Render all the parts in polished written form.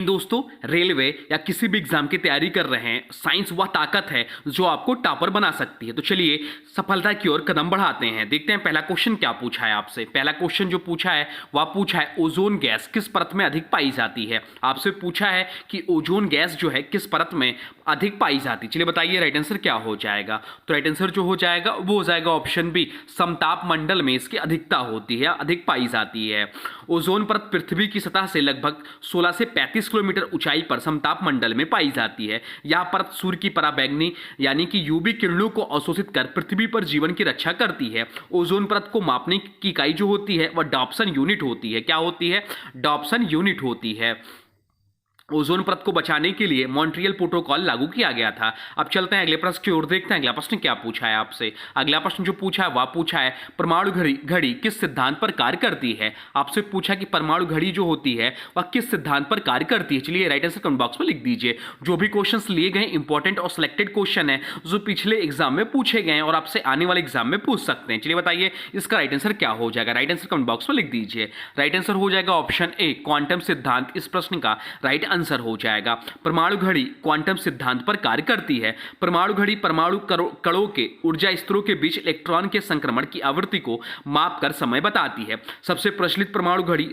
दोस्तों, रेलवे या किसी भी एग्जाम की तैयारी कर रहे हैं, साइंस वह ताकत है जो आपको टॉपर बना सकती है। तो चलिए सफलता की ओर कदम बढ़ाते हैं। देखते हैं पहला क्वेश्चन क्या पूछा है आपसे। पहला क्वेश्चन जो पूछा है वह पूछा है ओजोन गैस किस परत में अधिक पाई जाती है। आपसे पूछा है कि ओजोन गैस जो है किस परत में अधिक पाई जाती है। चलिए बताइए राइट आंसर क्या हो जाएगा। तो राइट आंसर जो हो जाएगा वो हो जाएगा ऑप्शन बी, समताप मंडल में इसकी अधिकता होती है, अधिक पाई जाती है। ओजोन परत पृथ्वी की सतह से लगभग 16 से 35 किलोमीटर ऊंचाई पर समताप मंडल में पाई जाती है। यह परत सूर्य की पराबैंगनी यानी कि यूवी किरणों को अवशोषित कर पृथ्वी पर जीवन की रक्षा करती है। ओजोन परत को मापने की इकाई जो होती है वह डॉप्सन यूनिट होती है। क्या होती है? डॉप्सन यूनिट होती है। ओजोन परत को बचाने के लिए मॉन्ट्रियल प्रोटोकॉल लागू किया गया था। अब चलते हैं अगले प्रश्न की ओर, देखते हैं अगला प्रश्न क्या पूछा है आपसे। अगला प्रश्न जो पूछा है वह पूछा है परमाणु घड़ी किस सिद्धांत पर कार्य करती है। आपसे पूछा कि परमाणु घड़ी जो होती है वह किस सिद्धांत पर कार्य करती है। चलिए राइट आंसर कमेंट बॉक्स में लिख दीजिए। जो भी क्वेश्चंस लिए गए इंपॉर्टेंट और सिलेक्टेड क्वेश्चन है जो पिछले एग्जाम में पूछे गए हैं और आपसे आने वाले एग्जाम में पूछ सकते हैं। चलिए बताइए इसका राइट आंसर क्या हो जाएगा। राइट आंसर कमेंट बॉक्स में लिख दीजिए। राइट आंसर हो जाएगा ऑप्शन ए, क्वांटम सिद्धांत इस प्रश्न का राइट आंसर हो जाएगा। परमाणु घड़ी क्वांटम सिद्धांत पर कार्य करती है। परमाणु घड़ी परमाणु कणों के ऊर्जा स्तरों के बीच इलेक्ट्रॉन के संक्रमण की आवृत्ति को मापकर समय बताती है। सबसे प्रचलित परमाणु घड़ी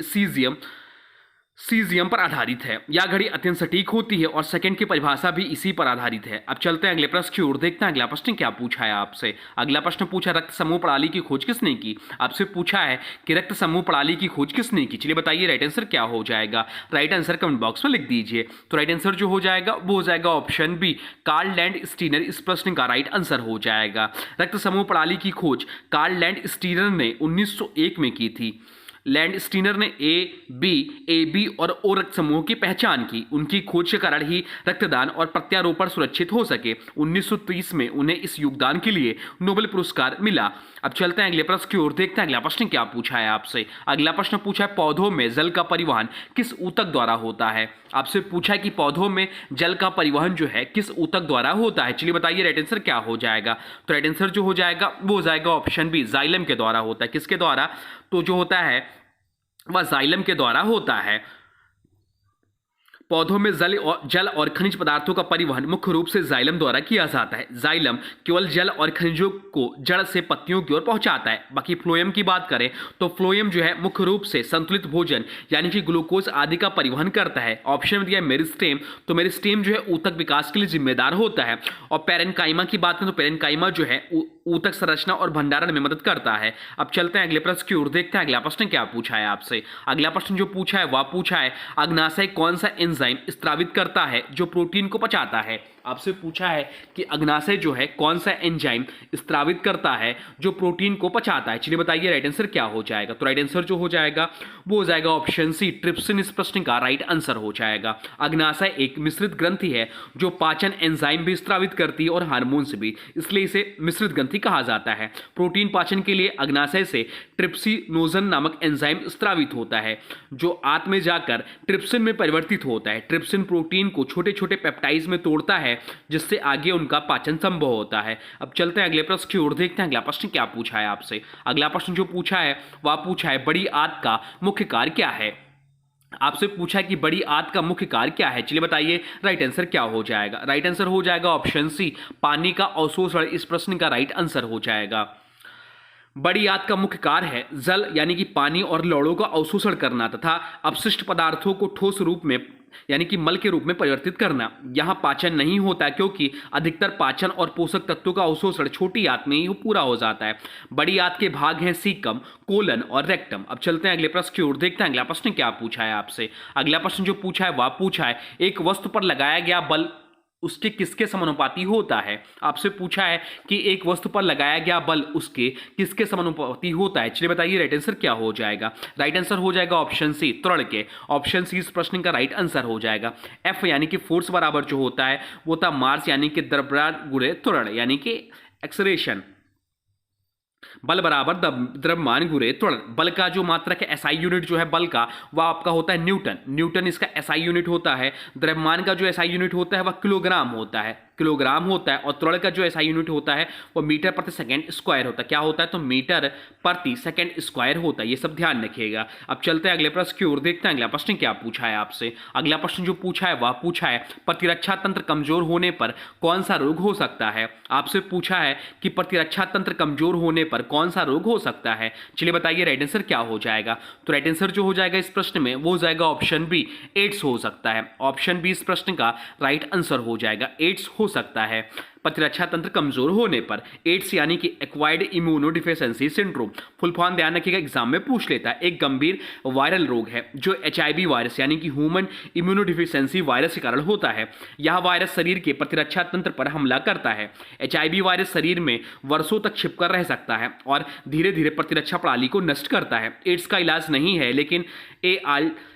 सीजियम पर आधारित है। यह घड़ी अत्यंत सटीक होती है और सेकंड की परिभाषा भी इसी पर आधारित है। अब चलते हैं अगले प्रश्न की ओर, देखते हैं अगला प्रश्न क्या पूछा है आपसे। अगला प्रश्न पूछा रक्त समूह प्रणाली की खोज किसने की। आपसे पूछा है कि रक्त समूह प्रणाली की खोज किसने की। चलिए बताइए राइट आंसर क्या हो जाएगा। राइट आंसर कमेंट बॉक्स में लिख दीजिए। तो राइट आंसर जो हो जाएगा वो हो जाएगा option B, Karl Landsteiner इस प्रश्न का राइट आंसर हो जाएगा। रक्त समूह प्रणाली की खोज कार्ल लैंड स्टीनर ने 1901 में की थी। लैंड स्टीनर ने ए बी और ओ रक्त समूहों की पहचान की। उनकी खोज के कारण ही रक्तदान और प्रत्यारोपण सुरक्षित हो सके। 1930 में उन्हें इस योगदान के लिए नोबेल पुरस्कार मिला। अब चलते हैं अगले प्रश्न की ओर, देखते हैं अगला प्रश्न क्या पूछा है आपसे। अगला प्रश्न पूछा है पौधों में जल का परिवहन किस ऊतक द्वारा होता है। आपसे पूछा है कि पौधों में जल का परिवहन जो है किस ऊतक द्वारा होता है। चलिए बताइए राइट आंसर क्या हो जाएगा। तो राइट आंसर जो हो जाएगा वो हो जाएगा ऑप्शन बी, जाइलम के द्वारा होता है। किसके द्वारा? तो जो होता है वह जाइलम के द्वारा होता है। पौधों में जल और खनिज पदार्थों का परिवहन मुख्य रूप से जाइलम द्वारा किया जाता है। जाइलम केवल जल और खनिजों को जड़ से पत्तियों की ओर पहुंचाता है। बाकी फ्लोएम की बात करें तो फ्लोएम जो है मुख्य रूप से संतुलित भोजन यानी कि ग्लूकोज आदि का परिवहन करता है। ऑप्शन में दिया मेरिस्टेम, तो मेरिस्टेम जो है ऊतक विकास के लिए जिम्मेदार होता है। और पेरेन्काइमा की बात करें तो पेरेन्काइमा जो है ऊतक संरचना और भंडारण में मदद करता है। अब चलते हैं अगले प्रश्न की ओर, देखते हैं अगला प्रश्न क्या पूछा है आपसे। अगला प्रश्न जो पूछा है वह पूछा है अग्नाशय कौन सा एंजाइम स्त्रावित करता है जो प्रोटीन को पचाता है। आपसे पूछा है कि अग्नाशय जो है कौन सा एंजाइम स्त्रावित करता है जो प्रोटीन को पचाता है। चलिए बताइए राइट आंसर क्या हो जाएगा। तो राइट आंसर जो हो जाएगा वो हो जाएगा ऑप्शन सी, ट्रिप्सिन इस प्रश्न का राइट आंसर हो जाएगा। अग्नाशय एक मिश्रित ग्रंथि है जो पाचन एंजाइम भी स्त्रावित करती है और हार्मोन्स भी, इसलिए इसे मिश्रित ग्रंथि कहा जाता है। प्रोटीन पाचन के लिए अग्नाशय से ट्रिप्सिनोजन नामक एंजाइम स्त्रावित होता है जो आंत में जाकर ट्रिप्सिन में परिवर्तित होता है। ट्रिप्सिन प्रोटीन को छोटे छोटे पेप्टाइड्स में तोड़ता है जिससे आगे उनका पाचन संभव होता है। अब चलते हैं अगले प्रश्न की ओर, देखते हैं अगला प्रश्न क्या पूछा है आपसे। अगला प्रश्न जो पूछा है वह पूछा है बड़ी आंत का मुख्य कार्य क्या है। आपसे पूछा है कि बड़ी आंत का मुख्य कार्य क्या है। चलिए बताइए राइट आंसर क्या हो जाएगा। राइट आंसर हो जाएगा ऑप्शन सी, पानी का अवशोषण इस प्रश्न का राइट आंसर हो जाएगा। बड़ी आंत का मुख्य कार्य है जल यानी कि पानी और लवणों का अवशोषण करना तथा अपशिष्ट पदार्थों को ठोस रूप में यानी कि मल के रूप में परिवर्तित करना। यहां पाचन नहीं होता क्योंकि अधिकतर पाचन और पोषक तत्वों का अवशोषण छोटी आंत में ही पूरा हो जाता है। बड़ी आंत के भाग हैं सीकम, कोलन और रेक्टम। अब चलते हैं अगले प्रश्न की ओर, देखते हैं अगला प्रश्न क्या पूछा है आपसे। अगला प्रश्न जो पूछा है वह पूछा है एक वस्तु पर लगाया गया बल उसके किसके समानुपाती होता है। आपसे पूछा है कि एक वस्तु पर लगाया गया बल उसके किसके समानुपाती होता है। चलिए बताइए राइट आंसर क्या हो जाएगा। राइट आंसर हो जाएगा ऑप्शन सी, त्वरण के। ऑप्शन सी इस प्रश्न का राइट आंसर हो जाएगा। एफ यानी कि फोर्स बराबर जो होता है वो था मास यानी कि द्रव्यमान गुणे त्वरण यानी कि एक्सलेरेशन। बल बराबर द्रव्यमान गुणे त्वरण। बल का जो मात्रक है एसआई यूनिट जो है बल का वह आपका होता है न्यूटन। न्यूटन इसका एसआई यूनिट होता है। द्रव्यमान का जो एसआई यूनिट होता है वह किलोग्राम होता है। किलोग्राम होता है, और त्वरण का जो एसआई यूनिट होता है वो मीटर प्रति सेकंड स्क्वायर होता है। क्या होता है? तो मीटर प्रति सेकंड स्क्वायर होता है। ये सब ध्यान रखिएगा। अब चलते हैं अगले प्रश्न की ओर, देखते हैं अगला प्रश्न क्या पूछा है आपसे। अगला प्रश्न जो पूछा है वह पूछा है प्रतिरक्षा तंत्र कमजोर होने पर कौन सा रोग हो सकता है। आपसे पूछा है कि प्रतिरक्षा तंत्र कमजोर होने पर कौन सा रोग हो सकता है। चलिए बताइए राइट आंसर क्या हो जाएगा। तो राइट आंसर जो हो जाएगा इस प्रश्न में वो हो जाएगा ऑप्शन बी, एड्स हो सकता है। ऑप्शन बी इस प्रश्न का राइट आंसर हो जाएगा, एड्स हो सकता है प्रतिरक्षा तंत्र कमजोर होने पर। एड्स यानी कि एक्वायर्ड इम्यूनोडिफिशियेंसी सिंड्रोम, फुल फॉर्म ध्यान रखिएगा, एग्जाम में पूछ लेता है। एक गंभीर वायरल रोग है जो एचआईवी वायरस यानी कि ह्यूमन इम्यूनोडिफिशियेंसी वायरस के कारण होता है। यह वायरस शरीर के प्रतिरक्षा तंत्र पर हमला करता है। एचआईवी वायरस शरीर में वर्षों तक छिपकर रह सकता है और धीरे धीरे प्रतिरक्षा प्रणाली को नष्ट करता है। एड्स का इलाज नहीं है, लेकिन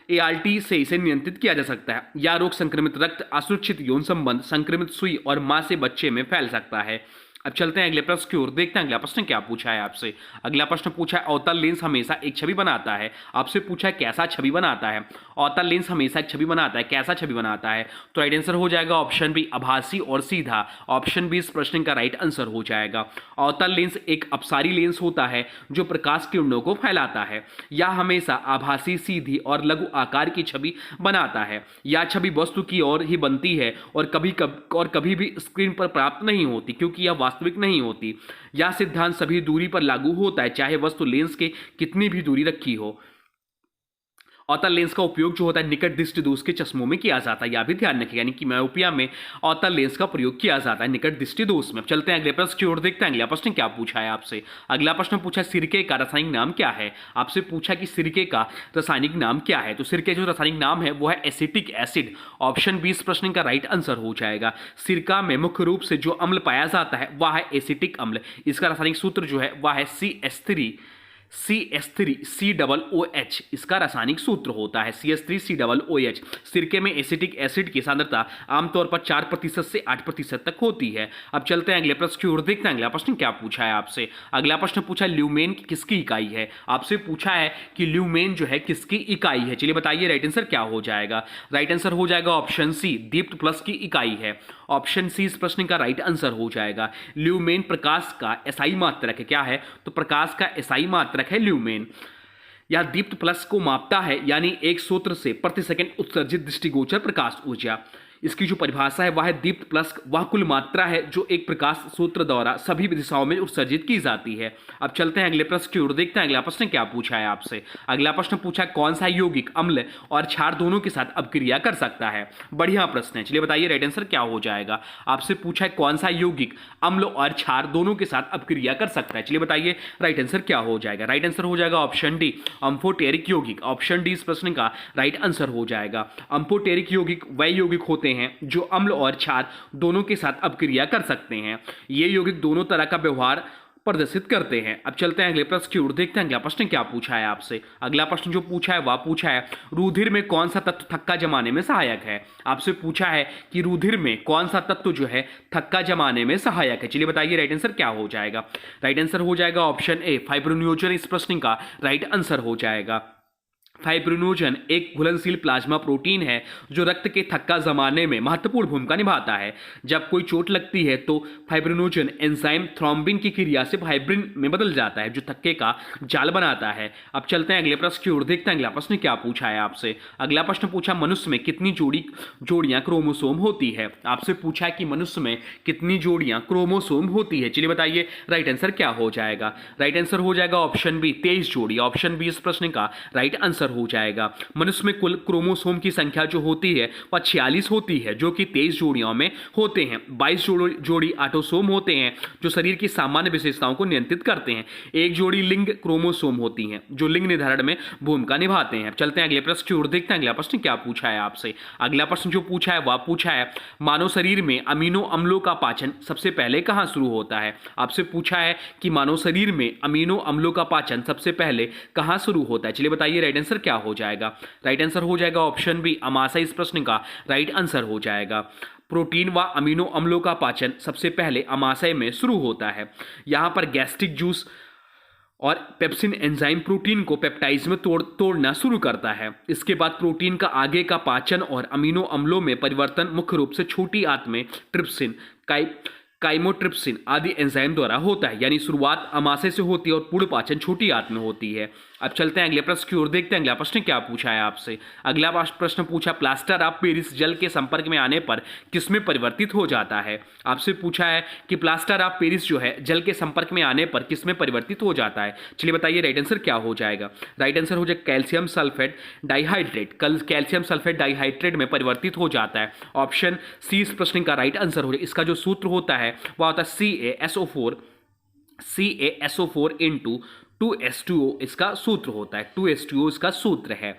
एआरटी से इसे नियंत्रित किया जा सकता है। यह रोग संक्रमित रक्त, असुरक्षित यौन संबंध, संक्रमित सुई और मां से बच्चे में फैल सकता है। अब चलते हैं अगले प्रश्न की ओर, देखते हैं अगला प्रश्न क्या पूछा है आपसे। अगला प्रश्न पूछा है अवतल लेंस हमेशा एक छवि बनाता है। आपसे पूछा है कैसा छवि बनाता है। अवतल लेंस हमेशा एक छवि बनाता है, कैसा छवि बनाता है। तो राइट आंसर हो जाएगा ऑप्शन बी, आभासी और सीधा। ऑप्शन बी इस प्रश्न का राइट आंसर हो जाएगा। अवतल लेंस एक अपसारी लेंस होता है जो प्रकाश किरणों को फैलाता है। यह हमेशा आभासी, सीधी और लघु आकार की छवि बनाता है। यह छवि वस्तु की ओर ही बनती है और कभी भी स्क्रीन पर प्राप्त नहीं होती, क्योंकि यह वास्तविक नहीं होती। यह सिद्धांत सभी दूरी पर लागू होता है, चाहे वस्तु लेंस के कितनी भी दूरी रखी हो। अवतल लेंस का उपयोग जो होता है निकट दृष्टि दोष के चश्मों में किया जाता है। यह भी ध्यान रखिएगा, यानी कि मायोपिया में अवतल लेंस का प्रयोग किया जाता है निकट दृष्टि दोष में। चलते हैं अगले प्रश्न की ओर, देखते हैं अगला प्रश्न क्या पूछा है आपसे। अगला प्रश्न पूछा सिरके का रासायनिक नाम क्या है। आपसे पूछा कि सिरके का रासायनिक नाम क्या है। तो सिरके जो रासायनिक नाम है वो है एसिटिक एसिड। ऑप्शन बी इस प्रश्न का राइट आंसर हो जाएगा। सिरका में मुख्य रूप से जो अम्ल पाया जाता है वह है एसिटिक अम्ल। इसका रासायनिक सूत्र जो है वह है CH3COOH, इसका रासायनिक सूत्र होता है CH3COOH। सिरके में एसिटिक एसिड की सांद्रता आमतौर पर 4% से 8% तक होती है। अब चलते हैं अगले प्रश्न की ओर, देखते हैं अगला प्रश्न क्या पूछा है आपसे। अगला प्रश्न पूछा ल्यूमेन किसकी इकाई है। आपसे पूछा है कि ल्यूमेन जो है किसकी इकाई है। चलिए बताइए राइट आंसर क्या हो जाएगा। राइट आंसर हो जाएगा ऑप्शन सी, दीप्त प्लस की इकाई है। ऑप्शन सी इस प्रश्न का राइट आंसर हो जाएगा। ल्यूमेन प्रकाश का एसआई मात्रक है। क्या है? तो प्रकाश का एसआई मात्रक है ल्यूमेन। यह दीप्त प्लस को मापता है, यानी एक स्रोत से प्रति सेकंड उत्सर्जित दृष्टिगोचर प्रकाश ऊर्जा। इसकी जो परिभाषा है वह है दीप्त प्लस वह कुल मात्रा है जो एक प्रकाश स्रोत द्वारा सभी दिशाओं में उत्सर्जित की जाती है। अब चलते हैं अगले प्रश्न की ओर, देखते हैं अगला प्रश्न क्या पूछा है आपसे। अगला प्रश्न पूछा कौन सा यौगिक अम्ल और क्षार दोनों के साथ अपक्रिया कर सकता है। बढ़िया प्रश्न है। चलिए बताइए राइट आंसर क्या हो जाएगा। आपसे पूछा है कौन सा यौगिक अम्ल और क्षार दोनों के साथ अपक्रिया कर सकता है। चलिए बताइए राइट आंसर क्या हो जाएगा। राइट आंसर हो जाएगा ऑप्शन डी, अम्फोटेरिक यौगिक। ऑप्शन डी इस प्रश्न का राइट आंसर हो जाएगा। अम्फोटेरिक यौगिक वह यौगिक होते हैं जो अम्ल और क्षार दोनों के साथ अपक्रिया कर सकते हैं। ये यौगिक दोनों तरह का व्यवहार प्रदर्शित करते हैं। अब चलते हैं अगले प्रश्न की ओर, देखते हैं अगला प्रश्न क्या पूछा है आपसे। अगला प्रश्न जो पूछा है वह पूछा है रुधिर में कौन सा तत्व थक्का जमाने में सहायक है। आपसे पूछा है कि रुधिर में कौन सा तत्व जो है थक्का जमाने में सहायक है। चलिए बताइए राइट आंसर क्या हो जाएगा। राइट आंसर हो जाएगा ऑप्शन ए, फाइब्रोनियोजन इस प्रश्न का राइट आंसर हो जाएगा। फाइब्रिनोजन एक घुलनशील प्लाज्मा प्रोटीन है जो रक्त के थक्का जमाने में महत्वपूर्ण भूमिका निभाता है। जब कोई चोट लगती है तो फाइब्रिनोजन एंजाइम थ्रोम्बिन की क्रिया से फाइब्रिन में बदल जाता है जो थक्के का जाल बनाता है। अब चलते हैं अगले प्रश्न की ओर, देखते हैं अगला प्रश्न क्या पूछा है आपसे। अगला प्रश्न पूछा मनुष्य में कितनी जोड़ियां क्रोमोसोम होती है। आपसे पूछा है कि मनुष्य में कितनी जोड़ियां क्रोमोसोम होती है। चलिए बताइए राइट आंसर क्या हो जाएगा। राइट आंसर हो जाएगा ऑप्शन बी, 23 जोड़ी। ऑप्शन बी इस प्रश्न का राइट आंसर हो जाएगा। मनुष्य में कुल क्रोमोसोम की संख्या जो होती है वह 46 होती है जो कि 23 जोड़ियों में होते हैं। 22 जोड़ी ऑटोसोम होते हैं जो शरीर की सामान्य विशेषताओं को नियंत्रित करते हैं। एक जोड़ी लिंग क्रोमोसोम होती हैं जो लिंग निर्धारण में भूमिका निभाते हैं। चलते हैं अगले प्रश्न की ओर, देखते हैं अगला प्रश्न क्या पूछा है आपसे। अगला प्रश्न जो पूछा है वह पूछा है मानव शरीर में अमीनो अम्लों का पाचन सबसे पहले कहां शुरू होता है। आपसे पूछा है कि मानव शरीर में अमीनो अम्लों का पाचन सबसे पहले कहां शुरू होता है। चलिए बताइए राइट आंसर क्या हो जाएगा। राइट आंसर हो जाएगा ऑप्शन बी, अमाशय इस प्रश्न का राइट आंसर हो जाएगा। प्रोटीन व अमीनो अम्लों का पाचन सबसे पहले अमाशय में शुरू होता है। यहां पर गैस्ट्रिक जूस और पेप्सिन एंजाइम प्रोटीन को पेप्टाइड्स में तोड़ना शुरू करता है। इसके बाद प्रोटीन का आगे का पाचन और अमीनो अम्लों में परिवर्तन मुख्य रूप से छोटी आंत में ट्रिप्सिन, काइमोट्रिप्सिन आदि एंजाइम द्वारा होता है। यानी शुरुआत अमाशय से होती है और पूर्ण पाचन छोटी आंत में होती है। अब चलते हैं अगले प्रश्न की ओर, देखते हैं अगला प्रश्न क्या पूछा है आपसे। अगला प्रश्न पूछा प्लास्टर ऑफ पेरिस जल के संपर्क में आने पर किसमें परिवर्तित हो जाता है। आपसे पूछा है कि प्लास्टर ऑफ पेरिस जो है जल के संपर्क में आने पर किसमें परिवर्तित हो जाता है। चलिए बताइए राइट आंसर क्या हो जाएगा। राइट आंसर हो जाएगा कैल्शियम सल्फेट डाइहाइड्रेट। कल कैल्शियम सल्फेट डाइहाइड्रेट में परिवर्तित हो जाता है। ऑप्शन सी इस प्रश्न का राइट आंसर हो जाएगा। इसका जो सूत्र होता है वह होता है CaSO4 इंटू 2H2O इसका सूत्र होता है। 2H2O इसका सूत्र है।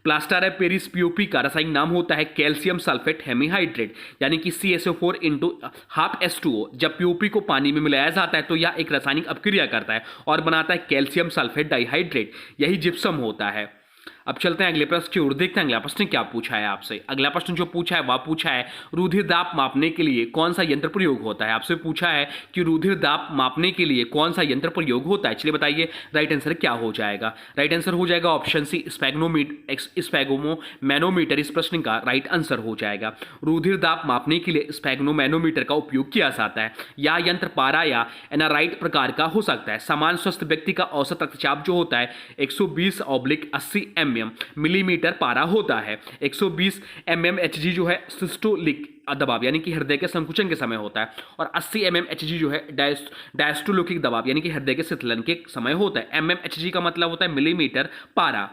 प्लास्टर ऑफ पेरिस पीओपी का रासायनिक नाम होता है कैल्शियम सल्फेट हेमीहाइड्रेट, यानी कि CaSO4 इंटू हाफ H2O। जब पीओपी को पानी में मिलाया जाता है तो यह एक रासायनिक अपक्रिया करता है और बनाता है कैल्शियम सल्फेट डाइहाइड्रेट, यही जिप्सम होता है। अब चलते हैं अगले प्रश्न की ओर, देखते हैं अगला प्रश्न क्या पूछा है आपसे। अगला प्रश्न जो पूछा है वह पूछा है रुधिर दाब मापने के लिए कौन सा यंत्र प्रयोग होता है। आपसे पूछा है कि रुधिर दाब मापने के लिए कौन सा यंत्र प्रयोग होता है। चलिए बताइए राइट आंसर क्या हो जाएगा। राइट आंसर हो जाएगा ऑप्शन सी स्फैग्नोमैनोमीटर। इस प्रश्न का राइट आंसर हो जाएगा। रुधिर दाब मापने के लिए स्फैग्नोमैनोमीटर का उपयोग किया जाता है। यह यंत्र पारा या एनाराइट प्रकार का हो सकता है। सामान्य स्वस्थ व्यक्ति का औसत रक्तचाप जो होता है 120/80 मिलीमीटर पारा होता है। 120 mmHg जो है सिस्टोलिक दबाव यानी कि हृदय के संकुचन के समय होता है और 80 mmHg जो है डायस्टोलिक दबाव यानी कि हृदय के शीतलन के समय होता है। mmHg का मतलब होता है मिलीमीटर पारा।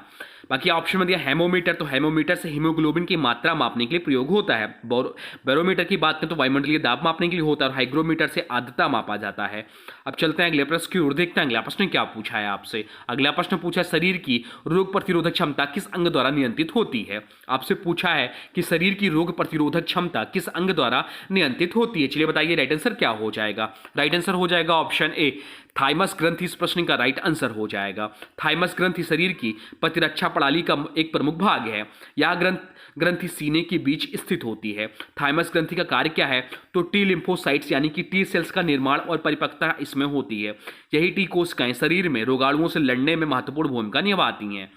बाकी ऑप्शन में दिया हेमोमीटर, तो हेमोमीटर से हीमोग्लोबिन की मात्रा मापने के लिए प्रयोग होता है। बैरोमीटर की बात करें तो वायुमंडलीय दाब मापने के लिए होता है और हाइग्रोमीटर से आर्द्रता मापा जाता है। अब चलते हैं अगले प्रश्न की ओर, देखते हैं अगला प्रश्न क्या पूछा है आपसे। अगला प्रश्न पूछा है शरीर की रोग प्रतिरोधक क्षमता किस अंग द्वारा नियंत्रित होती है। आपसे पूछा है कि शरीर की रोग प्रतिरोधक क्षमता किस अंग द्वारा नियंत्रित होती है। चलिए बताइए राइट आंसर क्या हो जाएगा। राइट आंसर हो जाएगा ऑप्शन ए थाइमस ग्रंथि। इस प्रश्न का राइट आंसर हो जाएगा। थाइमस ग्रंथि शरीर की प्रतिरक्षा प्रणाली का एक प्रमुख भाग है। यह ग्रंथि सीने के बीच स्थित होती है। थाइमस ग्रंथि का कार्य क्या है, तो टी लिम्फोसाइट्स यानी कि टी सेल्स का निर्माण और परिपक्वता इसमें होती है। यही टी कोशिकाएं शरीर में रोगाणुओं से लड़ने में महत्वपूर्ण भूमिका निभाती हैं।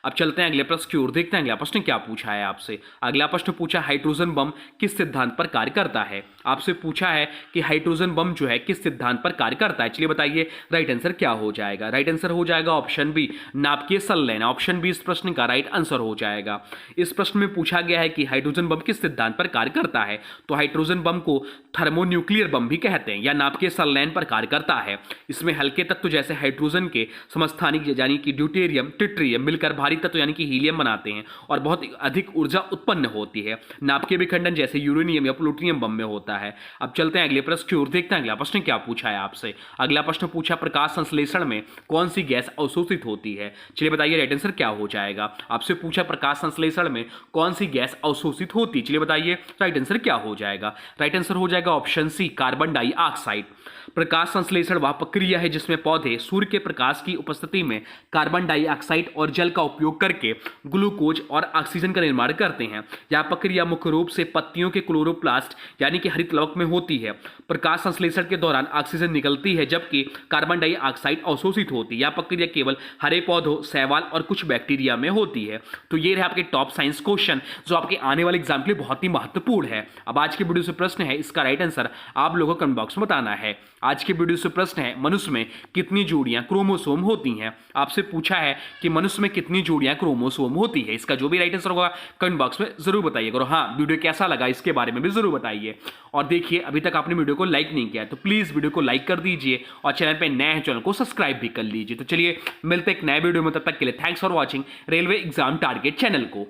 अब चलते हैं अगले प्रश्न की ओर, देखते हैं अगला प्रश्न क्या पूछा है आपसे। अगला प्रश्न पूछा हाइड्रोजन बम किस सिद्धांत पर कार्य करता है। आपसे पूछा है कि हाइड्रोजन बम जो है किस सिद्धांत पर कार्य करता है। चलिए बताइए राइट आंसर क्या हो जाएगा। राइट आंसर हो जाएगा ऑप्शन बी नाभिकीय संलयन। ऑप्शन बी इस प्रश्न का राइट आंसर हो जाएगा। इस प्रश्न में पूछा गया है कि हाइड्रोजन बम किस सिद्धांत पर कार्य करता है, तो हाइड्रोजन बम को थर्मोन्यूक्लियर बम भी कहते हैं या नाभिकीय संलयन पर कार्य करता है। इसमें हल्के तत्व जैसे हाइड्रोजन के समस्थानिक यानी कि ड्यूटेरियम ट्रिटियम मिलकर भारी तत्व यानी कि हीलियम बनाते हैं और बहुत अधिक ऊर्जा उत्पन्न होती है। नाभिकीय विखंडन जैसे यूरेनियम या प्लूटोनियम बम में होता है। अब चलते हैं अगले प्रश्न की ओर, देखते हैं अगला प्रश्न क्या पूछा है आपसे। अगला प्रश्न पूछा प्रकाश संश्लेषण में कौन सी गैस अवशोषित होती है। चलिए बताइए राइट आंसर क्या हो जाएगा। आपसे पूछा प्रकाश संश्लेषण में कौन सी गैस अवशोषित होती है। चलिए बताइए राइट आंसर क्या हो जाएगा। राइट आंसर हो जाएगा ऑप्शन सी कार्बन डाइऑक्साइड। प्रकाश संश्लेषण वह प्रक्रिया है जिसमें पौधे सूर्य के प्रकाश की उपस्थिति में कार्बन डाइऑक्साइड और जल का उपयोग करके ग्लूकोज और ऑक्सीजन का निर्माण करते हैं। यह प्रक्रिया मुख्य रूप से पत्तियों के क्लोरोप्लास्ट यानी कि हरित लवक में होती है। प्रकाश संश्लेषण के दौरान ऑक्सीजन निकलती है जबकि कार्बन डाइऑक्साइड अवशोषित होती है। यह प्रक्रिया केवल हरे पौधों, शैवाल और कुछ बैक्टीरिया में होती है। तो ये रहे आपके टॉप साइंस क्वेश्चन जो आपके आने वाले एग्जाम के लिए बहुत ही महत्वपूर्ण है। अब आज के वीडियो से प्रश्न है, इसका राइट आंसर आप लोगों को कमेंट बॉक्स में बताना है। आज के वीडियो से प्रश्न है मनुष्य में कितनी जोड़ियां क्रोमोसोम होती हैं। आपसे पूछा है कि मनुष्य में कितनी जोड़ियां क्रोमोसोम होती है। इसका जो भी राइट आंसर होगा कमेंट बॉक्स में जरूर बताइएगा और हाँ वीडियो कैसा लगा इसके बारे में भी जरूर बताइए। और देखिए अभी तक आपने वीडियो को लाइक नहीं किया तो प्लीज वीडियो को लाइक कर दीजिए और चैनल पे नए हैं चैनल को सब्सक्राइब भी कर लीजिए। तो चलिए मिलते एक नए वीडियो में, तब तक के लिए thanks for watching railway exam target channel को।